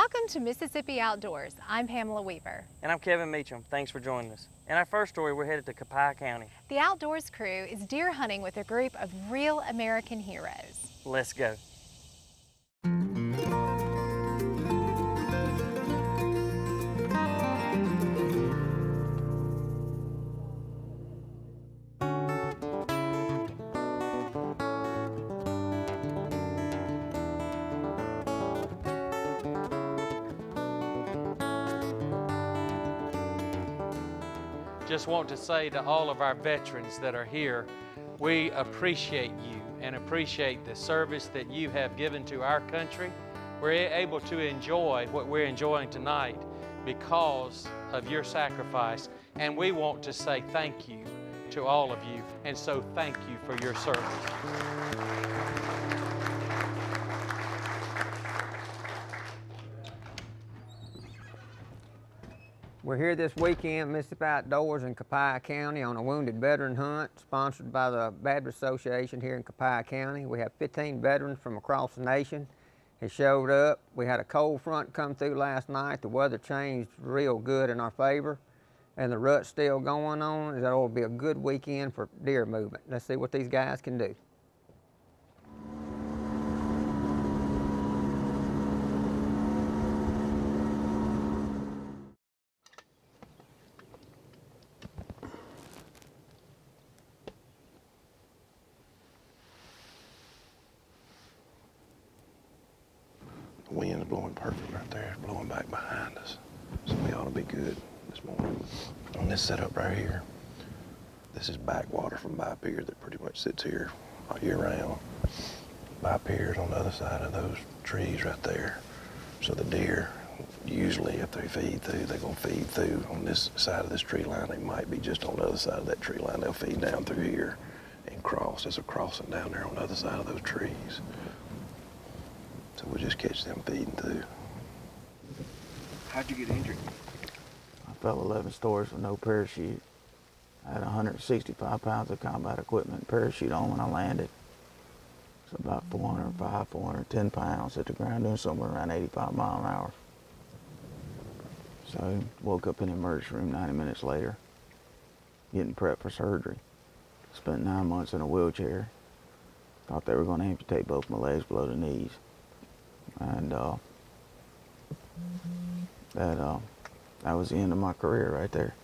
Welcome to Mississippi Outdoors. I'm Pamela Weaver. And I'm Kevin Meacham. Thanks for joining us. In our first story, we're headed to Copiah County. The Outdoors crew is deer hunting with a group of real American heroes. Let's go. Just want to say to all of our veterans that are here, we appreciate you and appreciate the service that you have given to our country. We're able to enjoy what we're enjoying tonight because of your sacrifice, and we want to say thank you to all of you, and so thank you for your service. We're here this weekend, Mississippi Outdoors in Copiah County on a wounded veteran hunt sponsored by the Baptist Association here in Copiah County. We have 15 veterans from across the nation that showed up. We had a cold front come through last night. The weather changed real good in our favor, and the rut's still going on. That will be a good weekend for deer movement. Let's see what these guys can do. The wind's blowing perfect right there. It's blowing back behind us. So we ought to be good this morning. On this setup right here, this is backwater from Bye Pier that pretty much sits here all year round. Bye Pier's on the other side of those trees right there. So the deer, usually if they feed through, they're gonna feed through on this side of this tree line. They might be just on the other side of that tree line. They'll feed down through here and cross. There's a crossing down there on the other side of those trees. So we'll just catch them feeding through. How'd you get injured? I fell 11 stories with no parachute. I had 165 pounds of combat equipment parachute on when I landed. It's about 405, 410 pounds at the ground, doing somewhere around 85 miles an hour. So woke up in the emergency room 90 minutes later, getting prepped for surgery. Spent 9 months in a wheelchair. Thought they were going to amputate both my legs below the knees. And that was the end of my career right there.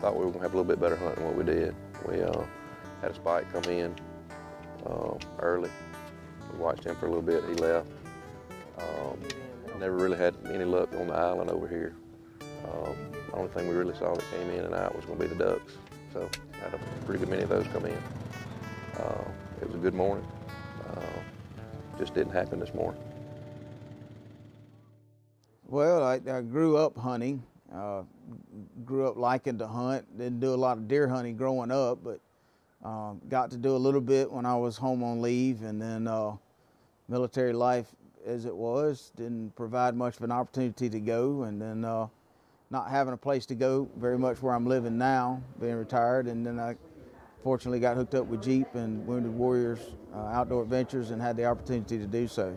Thought we were gonna have a little bit better hunt than what we did. We had a spike come in early. We watched him for a little bit, he left. Never really had any luck on the island over here. The only thing we really saw that came in and out was gonna be the ducks. So had a pretty good many of those come in. It was a good morning. Just didn't happen this morning. Well, I grew up hunting, grew up liking to hunt. Didn't do a lot of deer hunting growing up, but got to do a little bit when I was home on leave, and then military life as it was didn't provide much of an opportunity to go, and then not having a place to go very much where I'm living now, being retired, and then I fortunately got hooked up with Jeep and Wounded Warriors Outdoor Adventures and had the opportunity to do so.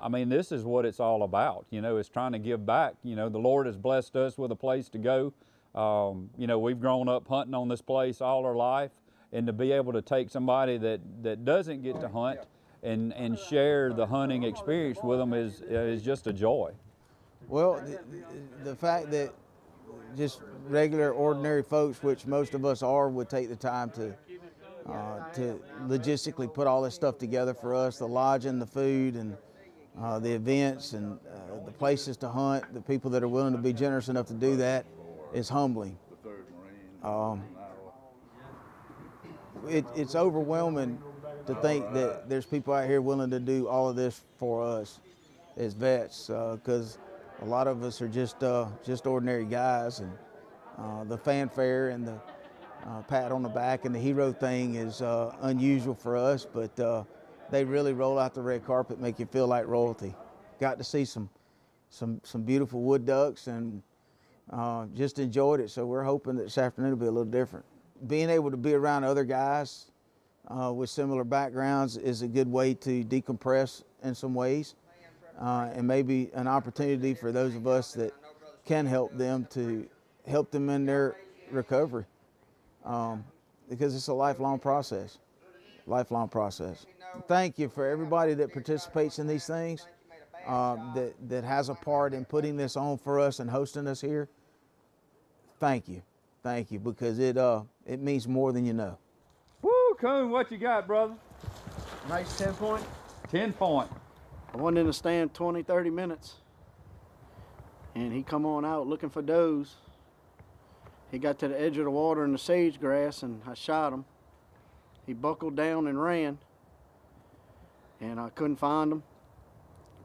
I mean, this is what it's all about, you know, it's trying to give back. You know, the Lord has blessed us with a place to go. You know, we've grown up hunting on this place all our life, and to be able to take somebody that doesn't get to hunt and share the hunting experience with them is just a joy. Well, the fact that just regular, ordinary folks, which most of us are, would take the time to logistically put all this stuff together for us, the lodging, the food, and the events, and the places to hunt, the people that are willing to be generous enough to do that, is humbling. It's overwhelming to think that there's people out here willing to do all of this for us as vets, because a lot of us are just ordinary guys, and the fanfare and the pat on the back and the hero thing is unusual for us, but they really roll out the red carpet, make you feel like royalty. Got to see some beautiful wood ducks, and just enjoyed it. So we're hoping that this afternoon will be a little different. Being able to be around other guys with similar backgrounds is a good way to decompress in some ways, and maybe an opportunity for those of us that can help them to help them in their recovery, because it's a lifelong process. Thank you for everybody that participates in these things, that has a part in putting this on for us and hosting us here. Thank you, because it means more than you know. Woo, Coon, what you got, brother? Nice 10 point. 10 point. I went in the stand 20, 30 minutes, and he come on out looking for does. He got to the edge of the water in the sage grass, and I shot him. He buckled down and ran, and I couldn't find him.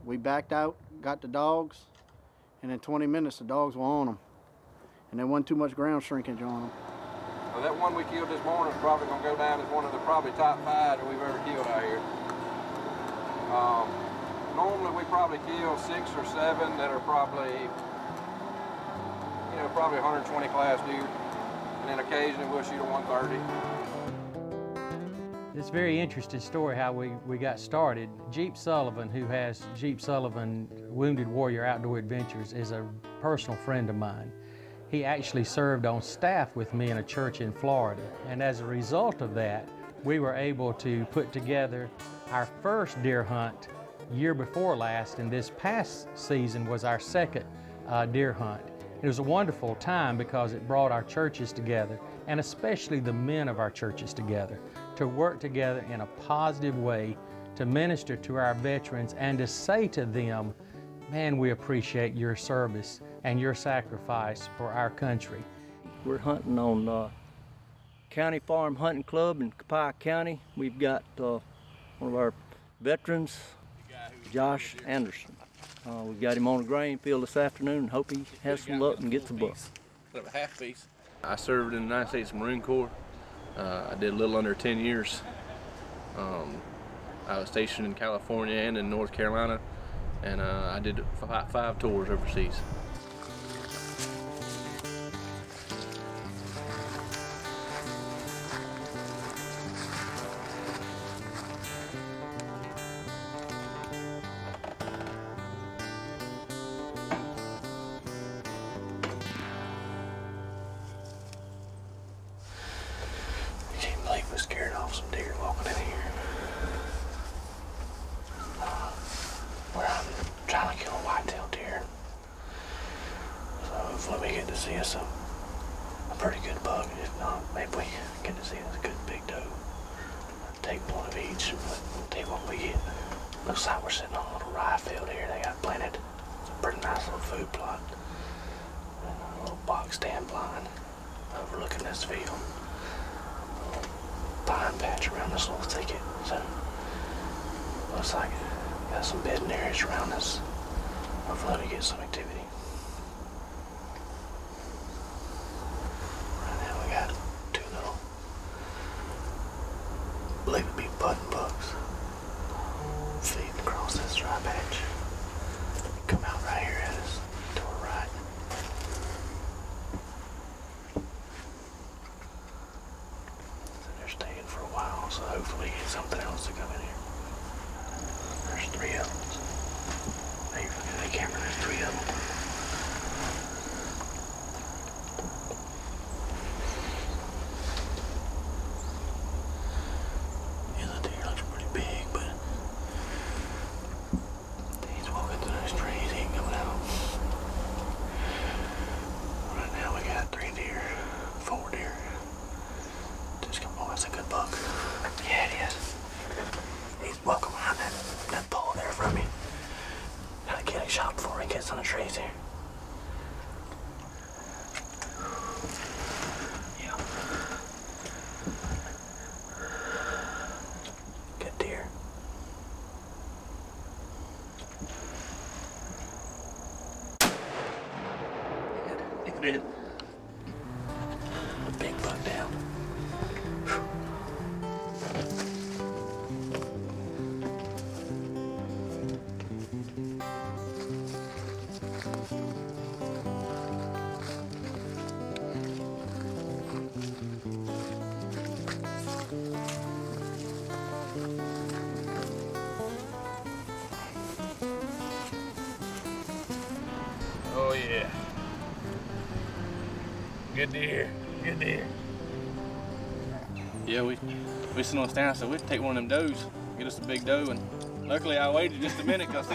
We backed out, got the dogs, and in 20 minutes the dogs were on him, and there wasn't too much ground shrinkage on them. Well, that one we killed this morning is probably going to go down as one of the probably top 5 that we've ever killed out here. Normally we probably kill 6 or 7 that are probably, probably 120 class deer, and then occasionally we'll shoot a 130. It's a very interesting story how we got started. Jeep Sullivan, who has Jeep Sullivan Wounded Warrior Outdoor Adventures, is a personal friend of mine. He actually served on staff with me in a church in Florida, and as a result of that, we were able to put together our first deer hunt year before last, and this past season was our second deer hunt. It was a wonderful time because it brought our churches together, and especially the men of our churches together, to work together in a positive way, to minister to our veterans and to say to them, man, we appreciate your service and your sacrifice for our country. We're hunting on County Farm Hunting Club in Copiah County. We've got one of our veterans, Josh Anderson. We've got him on a grain field this afternoon and hope he has some luck and gets a buck. A half piece. I served in the United States Marine Corps. I did a little under 10 years. I was stationed in California and in North Carolina, and I did 5 tours overseas. We scared off some deer walking in here. Where I'm trying to kill a white-tailed deer. So hopefully we get to see us a pretty good buck. If not, maybe we get to see us a good big doe. Take one of each, but we'll take what we get. Looks like we're sitting on a little rye field here. They got planted. It's a pretty nice little food plot. And a little box stand blind overlooking this field. Pine patch around this little thicket, so looks like got some bedding areas around us. Hopefully we get some activity. Right now we got 2 little, believe it be button bucks feeding across this dry patch. Come out right here at us to our right. Staying for a while, so hopefully get something else to come in here. There's 3 of them. Hey, look at the camera, there's 3 of them. Yeah, the deer looks pretty big, but he's walking through those trees, he ain't coming out. Right now we got 3 deer, 4 deer. Oh, that's a good buck. Yeah, it is. He's walking behind that pole there from me. Gotta get a shot before he gets on the trees here. Yeah. Good deer. It did. A big buck down. Yeah. Good deer. Good deer. Yeah, we sitting on the stand. I said we'd take one of them does, get us a big doe, and luckily I waited just a minute because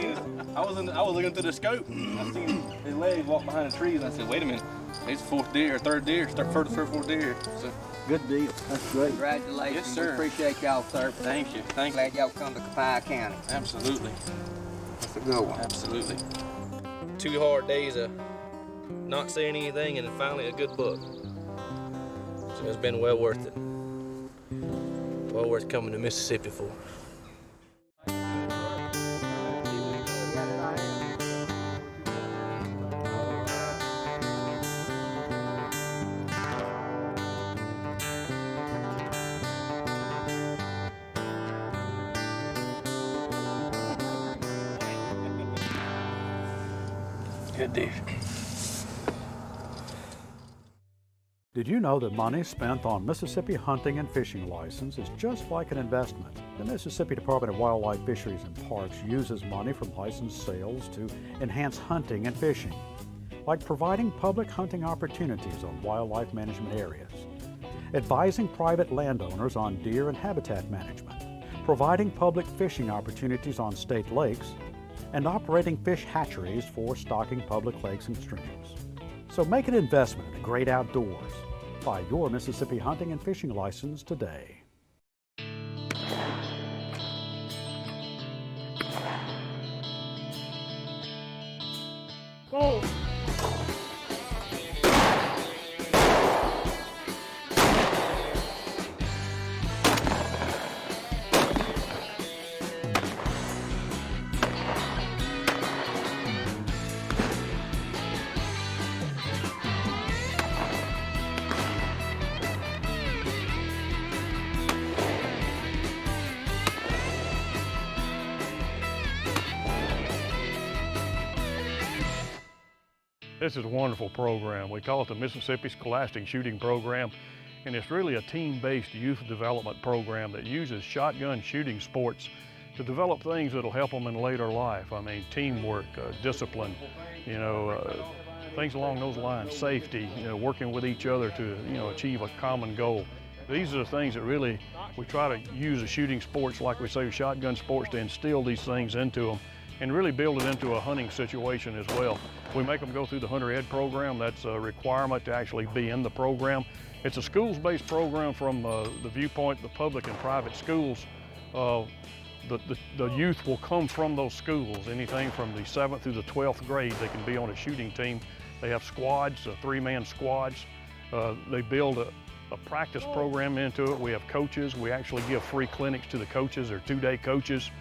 I was looking through the scope. I seen his legs walk behind the trees, and I said, wait a minute, he's the fourth deer or third deer, fourth deer. So Good deal. That's great. Congratulations. Yes, sir. We appreciate y'all, sir. thank you, thank you. Glad y'all come to Copiah County. Absolutely, That's a good one. absolutely. 2 hard days of not saying anything, and then finally a good book. So it's been well worth it. Well worth coming to Mississippi for. Good deer. Did you know that money spent on Mississippi hunting and fishing license is just like an investment? The Mississippi Department of Wildlife, Fisheries and Parks uses money from license sales to enhance hunting and fishing, like providing public hunting opportunities on wildlife management areas, advising private landowners on deer and habitat management, providing public fishing opportunities on state lakes, and operating fish hatcheries for stocking public lakes and streams. So make an investment in the great outdoors. Buy your Mississippi hunting and fishing license today. Whoa. This is a wonderful program. We call it the Mississippi Scholastic Shooting Program, and it's really a team-based youth development program that uses shotgun shooting sports to develop things that'll help them in later life. I mean, teamwork, discipline, things along those lines, safety, working with each other to, achieve a common goal. These are the things that really, we try to use the shooting sports, like we say, shotgun sports, to instill these things into them and really build it into a hunting situation as well. We make them go through the Hunter Ed program. That's a requirement to actually be in the program. It's a schools-based program from the viewpoint of the public and private schools. The youth will come from those schools. Anything from the 7th through the 12th grade, they can be on a shooting team. They have squads, 3-man squads. They build a practice program into it. We have coaches. We actually give free clinics to the coaches. They're 2-day coaches.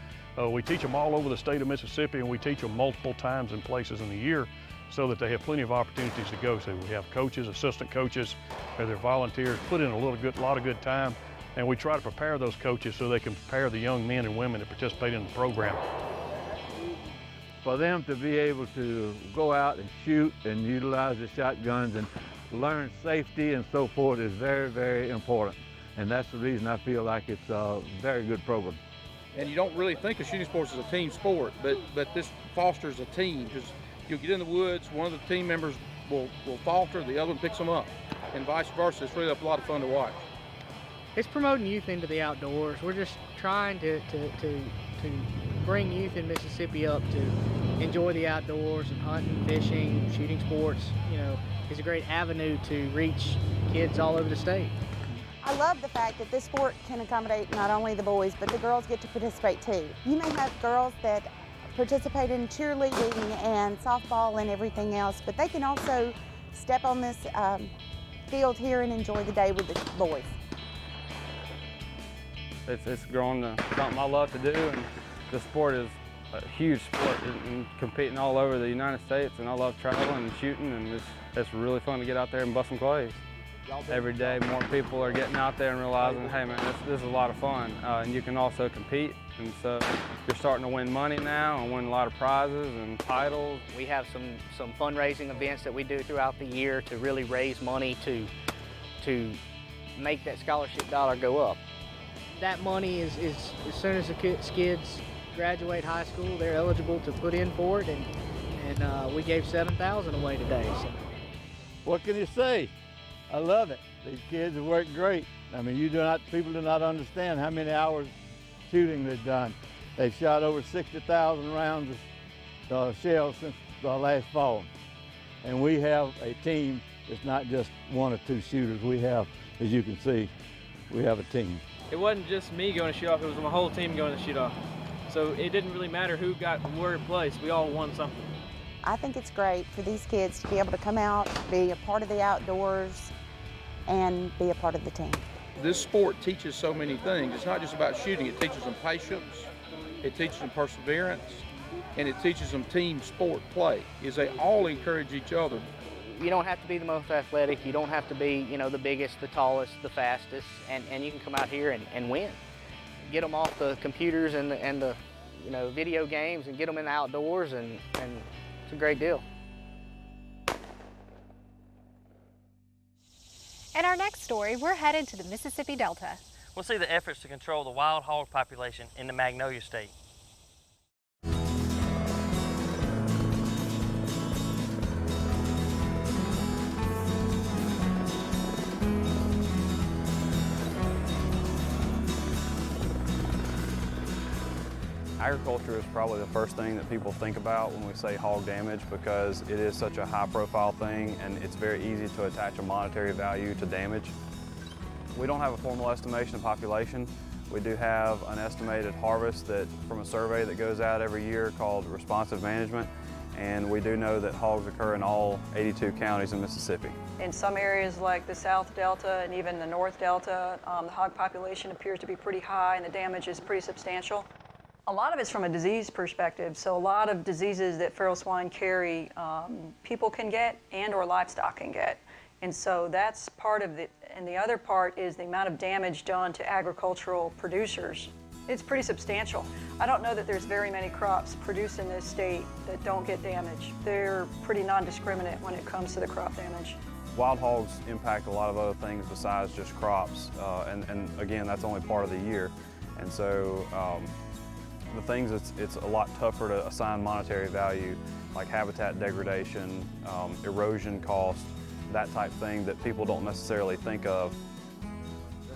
We teach them all over the state of Mississippi, and we teach them multiple times and places in the year so that they have plenty of opportunities to go to. We have coaches, assistant coaches, they're volunteers, put in a lot of good time, and we try to prepare those coaches so they can prepare the young men and women that participate in the program. For them to be able to go out and shoot and utilize the shotguns and learn safety and so forth is very, very important. And that's the reason I feel like it's a very good program. And you don't really think of shooting sports as a team sport, but this fosters a team, because you'll get in the woods, one of the team members will falter, the other one picks them up, and vice versa. It's really a lot of fun to watch. It's promoting youth into the outdoors. We're just trying to bring youth in Mississippi up to enjoy the outdoors, and hunting, fishing, shooting sports. It's a great avenue to reach kids all over the state. I love the fact that this sport can accommodate not only the boys, but the girls get to participate too. You may have girls that participate in cheerleading and softball and everything else, but they can also step on this field here and enjoy the day with the boys. It's grown to something I love to do, and the sport is a huge sport and competing all over the United States, and I love traveling and shooting, and it's really fun to get out there and bust some clays. Every day more people are getting out there and realizing, hey man, this is a lot of fun, and you can also compete, and so you're starting to win money now and win a lot of prizes and titles. We have some fundraising events that we do throughout the year to really raise money to make that scholarship dollar go up. That money is as soon as the kids graduate high school, they're eligible to put in for it, and and we gave 7,000 away today. So. What can you say? I love it. These kids have worked great. I mean, people do not understand how many hours shooting they've done. They've shot over 60,000 rounds of shells since last fall. And we have a team that's not just one or two shooters. We have, as you can see, we have a team. It wasn't just me going to shoot off, it was my whole team going to shoot off. So it didn't really matter who got where place, we all won something. I think it's great for these kids to be able to come out, be a part of the outdoors, and be a part of the team. This sport teaches so many things. It's not just about shooting, it teaches them patience, it teaches them perseverance, and it teaches them team sport play, is they all encourage each other. You don't have to be the most athletic, you don't have to be, the biggest, the tallest, the fastest, and you can come out here and win. Get them off the computers and the video games and get them in the outdoors, and it's a great deal. In our next story, we're headed to the Mississippi Delta. We'll see the efforts to control the wild hog population in the Magnolia State. Agriculture is probably the first thing that people think about when we say hog damage, because it is such a high-profile thing and it's very easy to attach a monetary value to damage. We don't have a formal estimation of population. We do have an estimated harvest from a survey that goes out every year called Responsive Management, and we do know that hogs occur in all 82 counties in Mississippi. In some areas like the South Delta and even the North Delta, the hog population appears to be pretty high and the damage is pretty substantial. A lot of it's from a disease perspective, so a lot of diseases that feral swine carry, people can get and or livestock can get. And so that's part of it. And the other part is the amount of damage done to agricultural producers. It's pretty substantial. I don't know that there's very many crops produced in this state that don't get damaged. They're pretty non-discriminate when it comes to the crop damage. Wild hogs impact a lot of other things besides just crops, and again, that's only part of the year. And so the things it's a lot tougher to assign monetary value, like habitat degradation, erosion cost, that type thing that people don't necessarily think of.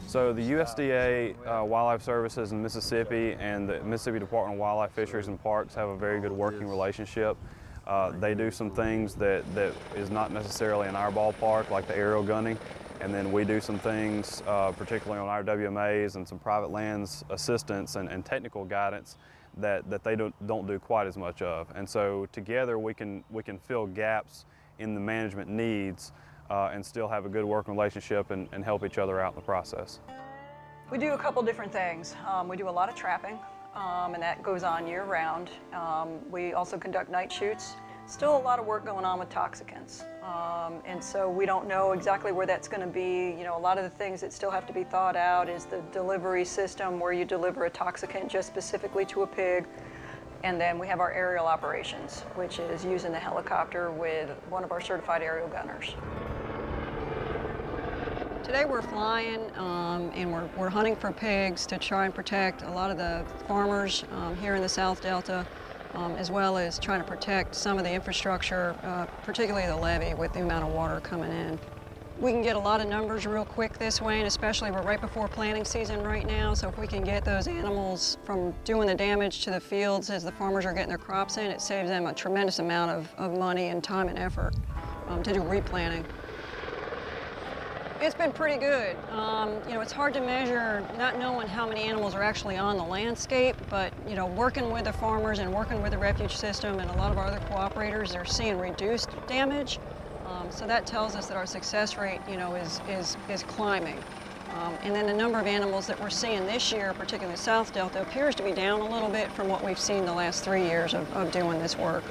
So the USDA Wildlife Services in Mississippi and the Mississippi Department of Wildlife, Fisheries and Parks have a very good working relationship. They do some things that is not necessarily in our ballpark, like the aerial gunning, and then we do some things, particularly on our WMAs and some private lands assistance and technical guidance that they don't do quite as much of. And so together we can fill gaps in the management needs and still have a good working relationship and help each other out in the process. We do a couple different things. We do a lot of trapping, and that goes on year-round. We also conduct night shoots. Still a lot of work going on with toxicants, and so we don't know exactly where that's going to be. A lot of the things that still have to be thought out is the delivery system, where you deliver a toxicant just specifically to a pig. And then we have our aerial operations, which is using the helicopter with one of our certified aerial gunners. Today we're flying and we're hunting for pigs to try and protect a lot of the farmers here in the South Delta, as well as trying to protect some of the infrastructure, particularly the levee with the amount of water coming in. We can get a lot of numbers real quick this way, and especially we're right before planting season right now, so if we can get those animals from doing the damage to the fields as the farmers are getting their crops in, it saves them a tremendous amount of money and time and effort to do replanting. It's been pretty good. It's hard to measure, not knowing how many animals are actually on the landscape, but working with the farmers and working with the refuge system and a lot of our other cooperators, they're seeing reduced damage. So that tells us that our success rate, is climbing. And then the number of animals that we're seeing this year, particularly in the South Delta, appears to be down a little bit from what we've seen the last 3 years of doing this work.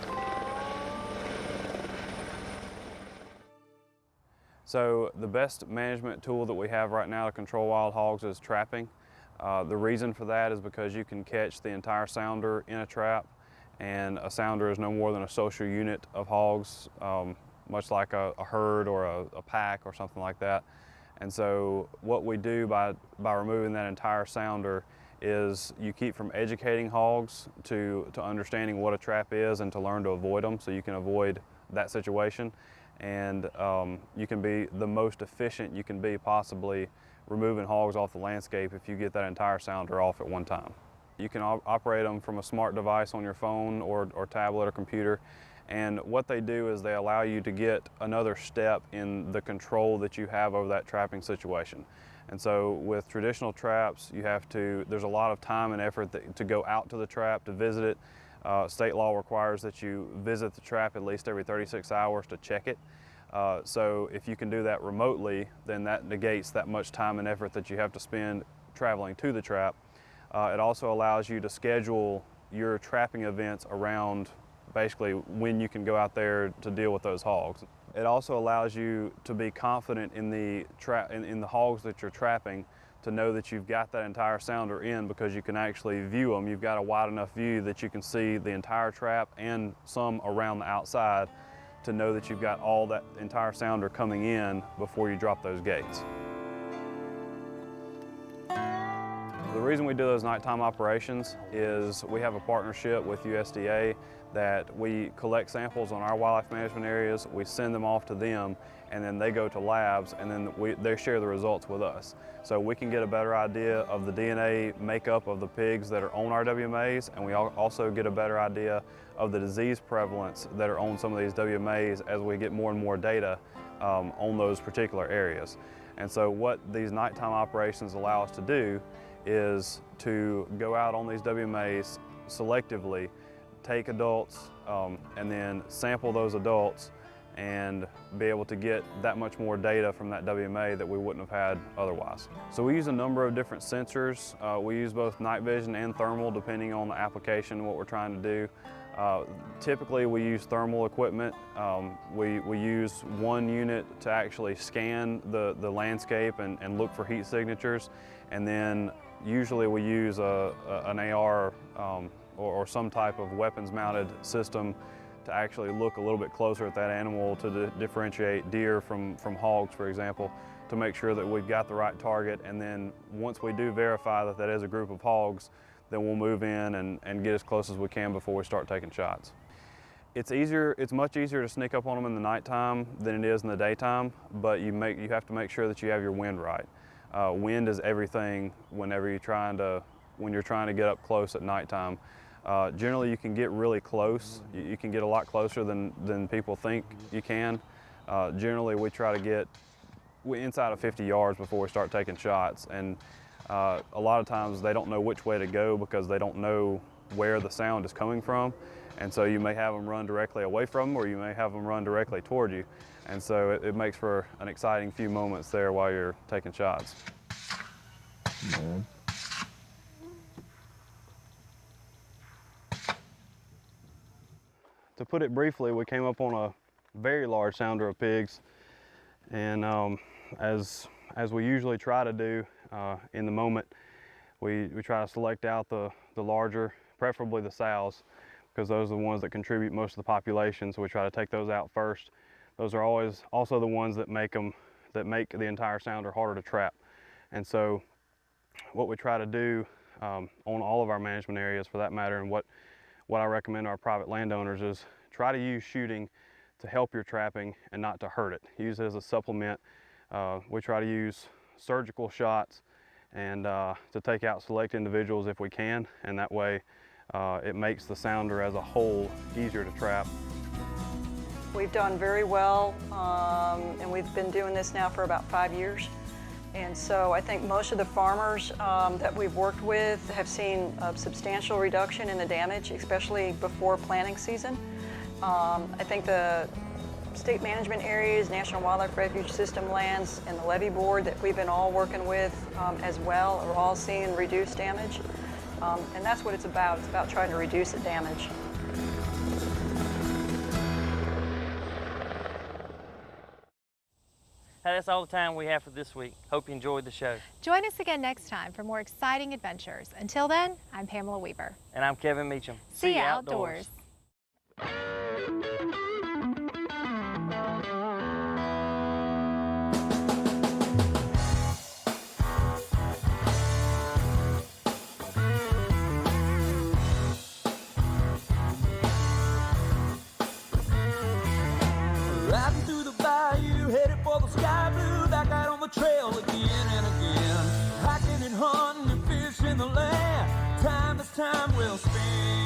So the best management tool that we have right now to control wild hogs is trapping. The reason for that is because you can catch the entire sounder in a trap, and a sounder is no more than a social unit of hogs, much like a herd or a pack or something like that. And so what we do by removing that entire sounder is you keep from educating hogs to understanding what a trap is and to learn to avoid them, so you can avoid that situation. And you can be the most efficient you can be possibly removing hogs off the landscape if you get that entire sounder off at one time. You can operate them from a smart device on your phone or tablet or computer. And what they do is they allow you to get another step in the control that you have over that trapping situation. And so with traditional traps, there's a lot of time and effort to go out to the trap, to visit it. State law requires that you visit the trap at least every 36 hours to check it. So if you can do that remotely, then that negates that much time and effort that you have to spend traveling to the trap. It also allows you to schedule your trapping events around basically when you can go out there to deal with those hogs. It also allows you to be confident in the hogs that you're trapping, to know that you've got that entire sounder in, because you can actually view them. You've got a wide enough view that you can see the entire trap and some around the outside, to know that you've got all that entire sounder coming in before you drop those gates. The reason we do those nighttime operations is we have a partnership with USDA that we collect samples on our wildlife management areas, we send them off to them, and then they go to labs, and then they share the results with us. So we can get a better idea of the DNA makeup of the pigs that are on our WMAs, and we also get a better idea of the disease prevalence that are on some of these WMAs as we get more and more data on those particular areas. And so what these nighttime operations allow us to do is to go out on these WMAs selectively, take adults and then sample those adults and be able to get that much more data from that WMA that we wouldn't have had otherwise. So we use a number of different sensors. We use both night vision and thermal depending on the application and what we're trying to do. Typically we use thermal equipment. We use one unit to actually scan the landscape and look for heat signatures, and then usually we use an AR or some type of weapons-mounted system to actually look a little bit closer at that animal to differentiate deer from hogs, for example, to make sure that we've got the right target. And then once we do verify that that is a group of hogs, then we'll move in and get as close as we can before we start taking shots. It's much easier to sneak up on them in the nighttime than it is in the daytime, but you have to make sure that you have your wind right. Wind is everything when you're trying to get up close at nighttime. Generally you can get really close. You can get a lot closer than people think you can. Generally we try to get inside of 50 yards before we start taking shots, and a lot of times they don't know which way to go because they don't know where the sound is coming from, and so you may have them run directly away from them, or you may have them run directly toward you, and so it makes for an exciting few moments there while you're taking shots. To put it briefly, we came up on a very large sounder of pigs, and as we usually try to do in the moment, we try to select out the larger, preferably the sows, because those are the ones that contribute most of the population, so we try to take those out first. Those are always also the ones that make the entire sounder harder to trap. And so what we try to do on all of our management areas for that matter, and what I recommend to our private landowners, is try to use shooting to help your trapping and not to hurt it. Use it as a supplement. We try to use surgical shots and to take out select individuals if we can, and that way it makes the sounder as a whole easier to trap. We've done very well, and we've been doing this now for about 5 years. And so I think most of the farmers that we've worked with have seen a substantial reduction in the damage, especially before planting season. I think the state management areas, National Wildlife Refuge System lands, and the levee board that we've been all working with as well are all seeing reduced damage. And that's what it's about. It's about trying to reduce the damage. Hey, that's all the time we have for this week. Hope you enjoyed the show. Join us again next time for more exciting adventures. Until then, I'm Pamela Weaver. And I'm Kevin Meacham. See you outdoors. in the land. Time is time well spent.